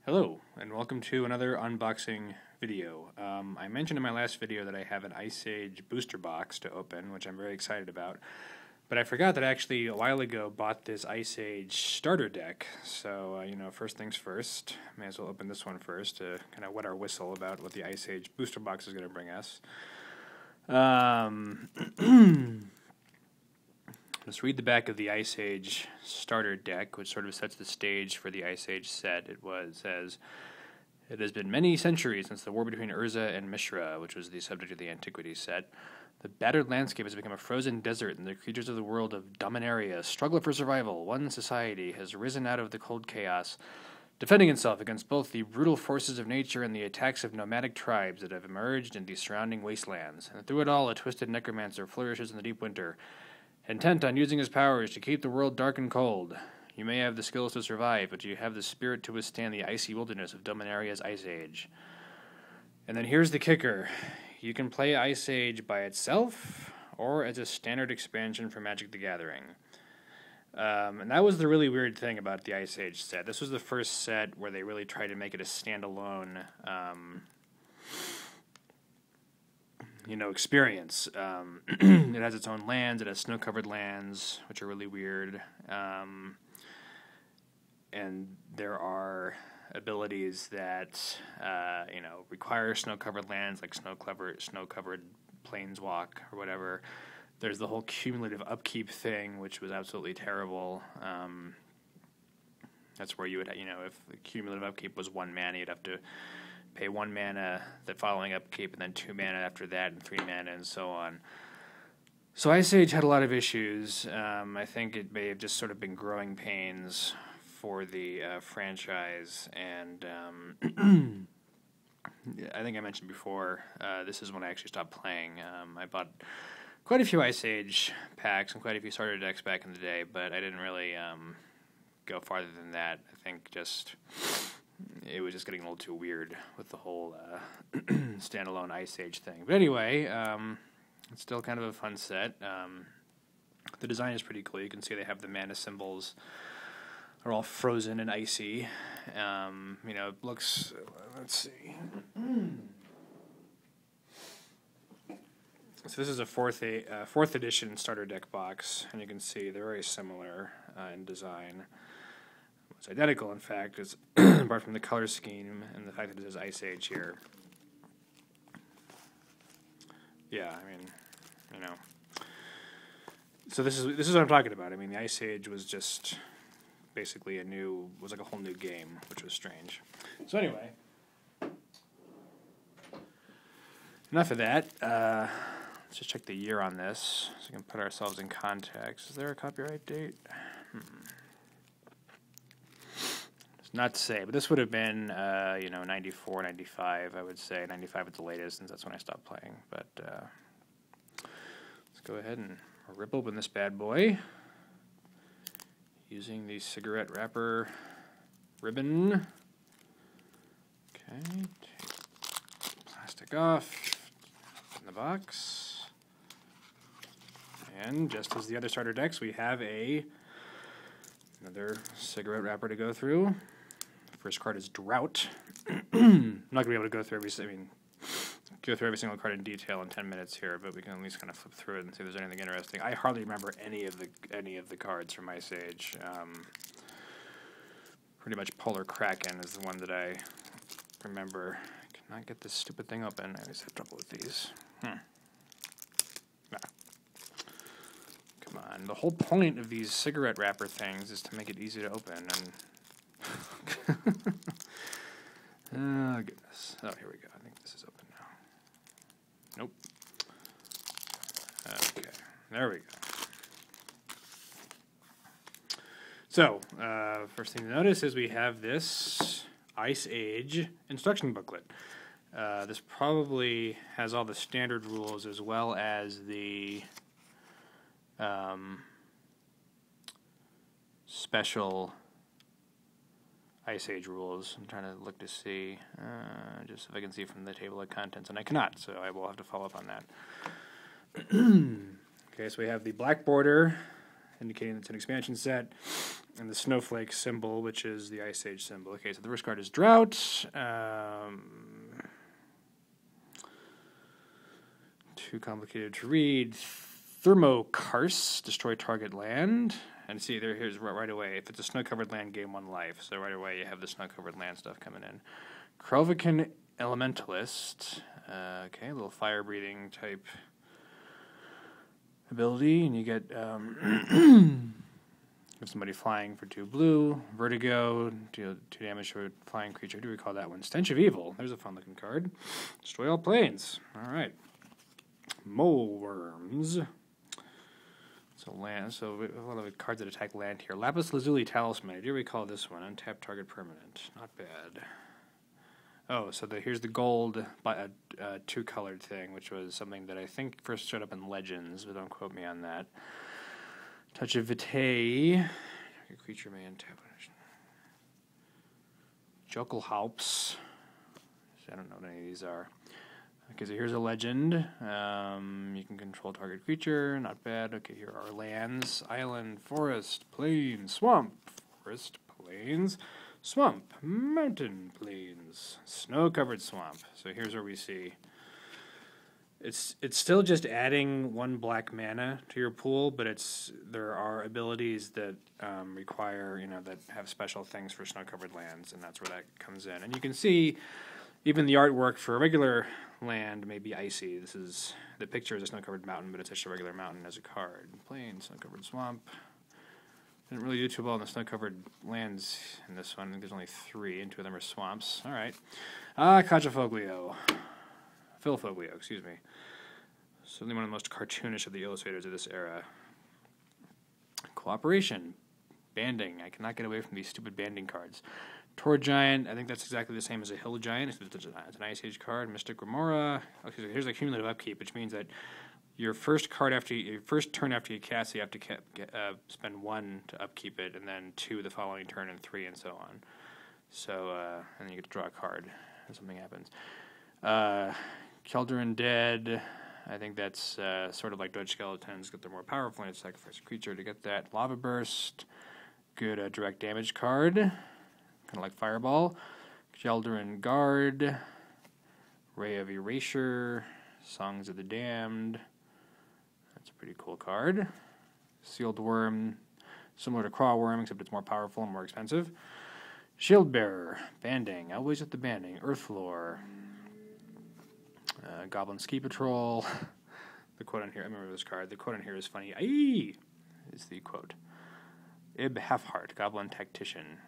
Hello, and welcome to another unboxing video. I mentioned in my last video that I have an Ice Age booster box to open, which I'm very excited about. But I forgot that I actually, a while ago, bought this Ice Age starter deck. So, first things first, may as well open this one first to kind of wet our whistle about what the Ice Age booster box is going to bring us. Let's read the back of the Ice Age starter deck, which sort of sets the stage for the Ice Age set. It says, "It has been many centuries since the war between Urza and Mishra, which was the subject of the Antiquities set. The battered landscape has become a frozen desert, and the creatures of the world of Dominaria struggle for survival. One society has risen out of the cold chaos, defending itself against both the brutal forces of nature and the attacks of nomadic tribes that have emerged in the surrounding wastelands. And through it all, a twisted necromancer flourishes in the deep winter, intent on using his powers to keep the world dark and cold. You may have the skills to survive, but you have the spirit to withstand the icy wilderness of Dominaria's Ice Age." And then here's the kicker. You can play Ice Age by itself or as a standard expansion for Magic the Gathering. And that was the really weird thing about the Ice Age set. This was the first set where they really tried to make it a standalone experience. It has its own lands. It has snow-covered lands, which are really weird. And there are abilities that, require snow-covered lands, like snow-covered planeswalk or whatever. There's the whole cumulative upkeep thing, which was absolutely terrible. That's where you would, if the cumulative upkeep was 1 mana, you'd have to pay 1 mana the following upkeep, and then 2 mana after that, and 3 mana, and so on. So Ice Age had a lot of issues. I think it may have just sort of been growing pains for the franchise, and I think I mentioned before, this is when I actually stopped playing. I bought quite a few Ice Age packs and quite a few starter decks back in the day, but I didn't really go farther than that. I think it was just getting a little too weird with the whole standalone Ice Age thing. But anyway, it's still kind of a fun set. The design is pretty cool. You can see they have the mana symbols are all frozen and icy. It looks, let's see. So this is a fourth edition starter deck box, and you can see they're very similar in design. It's identical, in fact, apart from the color scheme and the fact that it says Ice Age here. Yeah, So this is what I'm talking about. The Ice Age was just basically was like a whole new game, which was strange. So anyway, enough of that. Let's just check the year on this so we can put ourselves in context. Is there a copyright date? It's not to say, but this would have been, 94, 95, I would say. 95 at the latest, since that's when I stopped playing. But let's go ahead and rip open this bad boy using the cigarette wrapper ribbon. Okay, take plastic off, in the box. And just as the other starter decks, we have another cigarette wrapper to go through. The first card is Drought. I'm not going to be able to go through every single card in detail in 10 minutes here, but we can at least kind of flip through it and see if there's anything interesting. I hardly remember any of the cards from Ice Age. Pretty much Polar Kraken is the one that I remember. I cannot get this stupid thing open. I always have trouble with these. Come on. The whole point of these cigarette wrapper things is to make it easy to open. And oh, goodness. Oh, here we go. I think this is open now. Nope. Okay. There we go. So, first thing to notice is we have this Ice Age instruction booklet. This probably has all the standard rules as well as the special Ice Age rules. I'm trying to look to see, just if I can see from the table of contents, and I cannot, so I will have to follow up on that. Okay, so we have the black border, indicating it's an expansion set. and the snowflake symbol, which is the Ice Age symbol. Okay, so the first card is Drought. Too complicated to read. Thermokarst, destroy target land. And see, here's right away. If it's a snow-covered land, gain 1 life. So right away, you have the snow-covered land stuff coming in. Krelvikin Elementalist. Okay, a little fire-breathing type ability. And you get give somebody flying for 2 blue. Vertigo, deal 2 damage to a flying creature. Do we call that one? Stench of Evil. There's a fun-looking card. Destroy all planes. All right. Mole worms. So land. So a lot of cards that attack land here. Lapis Lazuli Talisman. Do you recall this one? Untapped target permanent. Not bad. Oh, so here's the gold 2-colored thing, which was something that I think first showed up in Legends, but don't quote me on that. Touch of Vitae. Your creature may untap. Jokelhaups. I don't know what any of these are. Okay, so here's a legend. You can control target creature. Not bad. Okay, here are lands. Island, forest, plain, swamp. Forest, plains, swamp, mountain, plains, snow-covered swamp. So here's where we see. It's still just adding 1 black mana to your pool, but there are abilities that require, that have special things for snow-covered lands, and that's where that comes in. And you can see even the artwork for a regular land may be icy. The picture is a snow-covered mountain, but it's just a regular mountain as a card. Plain, snow-covered swamp. Didn't really do too well in the snow-covered lands in this one. I think there's only 3, and 2 of them are swamps. All right. Cachafoglio. Filfoglio, excuse me. Certainly one of the most cartoonish of the illustrators of this era. Cooperation. Banding. I cannot get away from these stupid banding cards. Tor Giant, I think that's exactly the same as a Hill Giant. It's an Ice Age card. Mystic Remora. Okay, so here's a cumulative upkeep, which means that your first turn after you cast, you have to spend 1 to upkeep it, and then 2 the following turn, and 3, and so on. So, and then you get to draw a card, and something happens. Kelder Undead, I think that's sort of like Dredge Skeletons, get they're more powerful, and sacrifice a creature to get that. Lava Burst, good direct damage card, kind of like Fireball. Kelderin Guard, Ray of Erasure, Songs of the Damned. That's a pretty cool card. Sealed Worm, similar to Craw Worm, except it's more powerful and more expensive. Shield Bearer, Banding, always at the banding. Earthlore, Goblin Ski Patrol. The quote on here, I remember this card. The quote on here is funny. Aye, is the quote. Ib Halfheart, Goblin Tactician.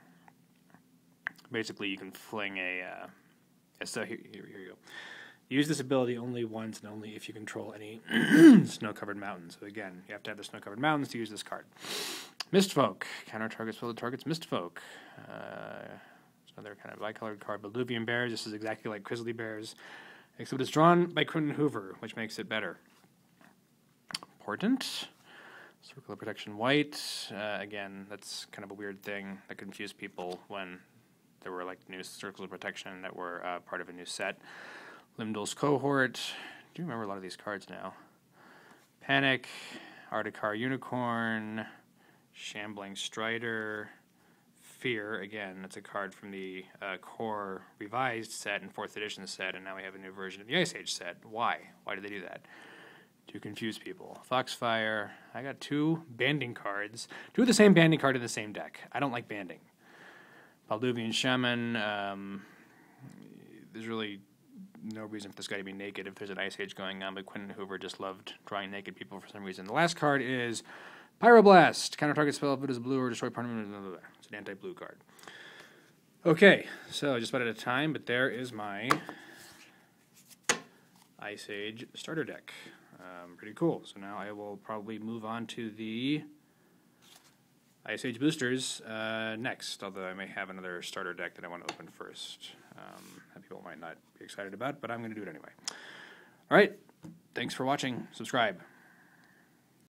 Basically, you can fling so here you go. Use this ability only once and only if you control any snow-covered mountains. So again, you have to have the snow-covered mountains to use this card. Mistfolk. Counter targets fill the target's Mistfolk. It's another kind of bicolored card. Balduvian Bears. This is exactly like Grizzly Bears, except it's drawn by Quentin Hoover, which makes it better. Portent. Circle of Protection White. Again, that's kind of a weird thing that confused people when there were like new Circles of Protection that were part of a new set. Limdol's Cohort. I do remember a lot of these cards now. Panic. Articar Unicorn. Shambling Strider. Fear. Again, that's a card from the core revised set and 4th edition set, and now we have a new version of the Ice Age set. Why? Why did they do that? To confuse people. Foxfire. I got 2 banding cards. 2 of the same banding card in the same deck. I don't like banding. Balduvian Shaman. There's really no reason for this guy to be naked if there's an Ice Age going on, but Quentin Hoover just loved drawing naked people for some reason. The last card is Pyroblast. Counter target spell if it is blue or destroy permanent. Blah, blah, blah. It's an anti-blue card. Okay, so just about out of time, but there is my Ice Age starter deck. Pretty cool. So now I will probably move on to the Ice Age boosters next, although I may have another starter deck that I want to open first that people might not be excited about, but I'm going to do it anyway. All right. Thanks for watching. Subscribe.